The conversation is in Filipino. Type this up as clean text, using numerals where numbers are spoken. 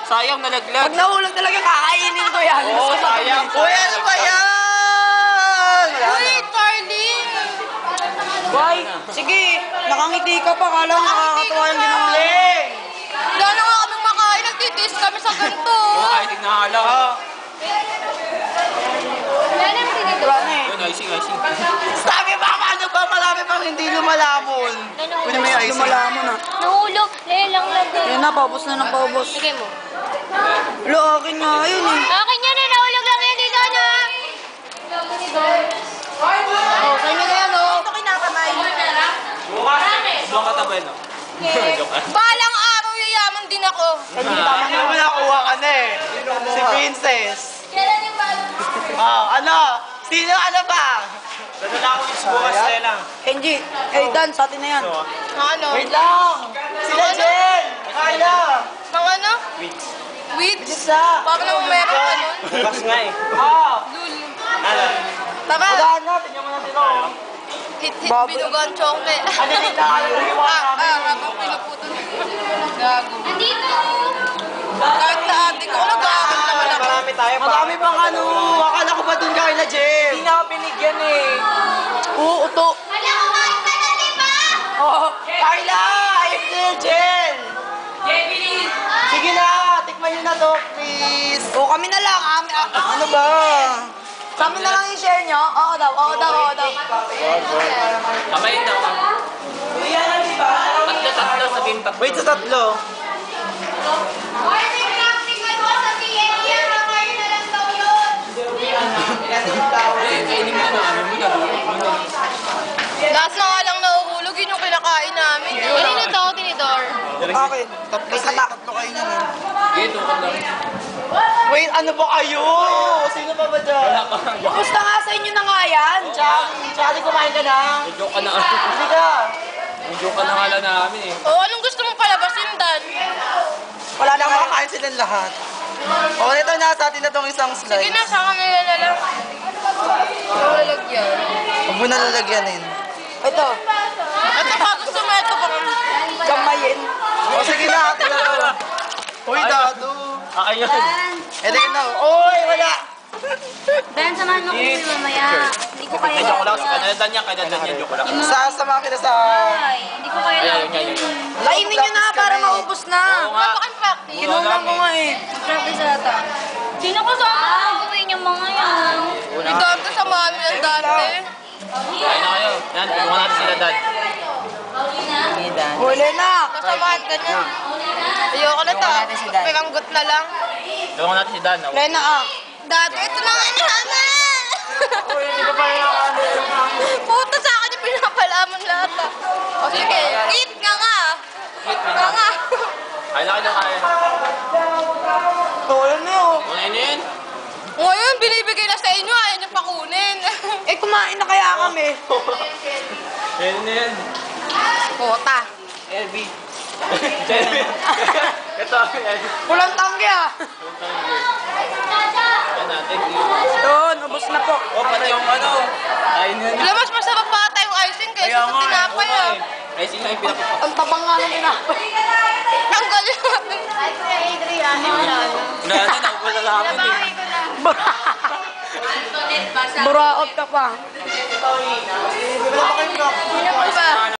Sayang nalaglag. Pag nahulog talaga, kakainin ko yan. Oo, sayang. Uy, ano ba yan? Uy, Charlie! Boy, sige, nakangiti ka pa. Kala mo nakakatawa yung ginawa mo. Wala na nga kami makain. Nagtitiis kami sa ganito. Kahit tignahalang. Wala na yung tinito. Wala na eh. Yun, icing. Sabi ba, ano ba? Marami pang hindi lumalamon. Kunin mo yung icing. Lumalamon na. Nahulog. Lelang lang. Yan na, paubos na ng paubos. Sige mo. Lo, akin nga yun eh. Akin yan eh. Nahulog lang yan dito na. Oh, sa inyo na yan oh. Ito kinakamay. Buwang katabay, no? Joke lang. Balang araw yayaman din ako. Ano mo nakuha ka na eh? Si Princess. Kailan yung balang? Ano? Sino ano ba? Dadala ako yung bukas na lang. Kenji, Dan, sa atin na yan. Ano? Wait lang! Sila Jen! Kaya! Mga ano? Weeks. Weeds? Isa! Parang naman meron ka nun. Bukas nga eh. Lul. Ano? Tara. Wala na, tingnan mo na sila. Hit Baboy. binugan chongke. Ano dito tayo? Habang pinuputol. Gago. Nandito. Kahit na ate ko, nag-aaral naman ako. Marami tayo pa. Madami pang ano. Akala ko ba dun kay na Jen? Hindi na ako binigyan eh. Oo, uto. Wala ko kahit ka na, diba? Oo. Carla! Ayun na Jen! Sige na, tikman nyo na to, please. O, kami na lang. Ano ba? Kami na lang i-share nyo. Oo daw. Kamay na ako. Tatlo sabihin tatlo. Wait sa tatlo. Hoy, may practical ko sa TNT. Kayo na lang daw yun. Kainin mo na ano mo na. Lahat na nga lang nahuhulog, yun yung kinakain namin. Kanino to, Tinidor? Okay. Tatlo kayo nyo na. Dito ka lang. Wait, ano ba kayo? Sino pa ba dyan? Wala pa. Gusto nga sa inyo na nga yan. Tsaka kumain ka na. Medyo ka na. Hindi ka. Medyo ka na kala namin eh. Oh, anong gusto mong palabasin, Dan? Wala na makakain silang lahat. O, ito na sa atin na tong isang Sige slice. na, sa kanila na lang. Lalagyan. Huwag mo na lalagyanin. Ito, At saka gusto mo ito pang... gamayin. O, sige na, atin na to. Uy, dado. Ayun. Ito na. Uy, wala. Dan, samahan mo ko kasi mamaya. Hindi ko kaya Joke lang. yan. Kanadan niya. Joke lang. Sasama kita sa... Ay, hindi ko kaya Ayun, lang. yun. Kainin nyo na para maubos na. Oo nga. Napakang practice. Kinunan ko nga eh. Practice ata. Sino ko sa gawin yung mga yan? Ni Dante, samahan mo yan, Dante. Kain na kayo. Yan, tulungan natin sila dad. Huli na. Kasamahan ka niya. Ayoko na to. Piranggot na lang. Tulungan natin si Dan. Lena ah. Dati, ito na nga namin! Puta sa akin yung pinapalaman lahat ah. O sige, eat nga nga. Nga nga. Kain na kayo ng kain. Huli na yun. Kunain na yun. Ngayon, binibigay na sa inyo, ayaw niyo pakunin. Eh, kumain na kaya kami. Yan na yan. Puta. LB. Ito, LB. Pulang tanggi ah. Yan natin. Yun, ubos na po. Oh, pati yung ano. Kain na. Alam, mas masarap pa tayong icing kaysa sa tinapay ah. Icing na yung pinapapak. Ang tabang nga ng tinapay. Tanggal yun. Na, nakukula lang kami. Buraot ka pa. Sino pa ba?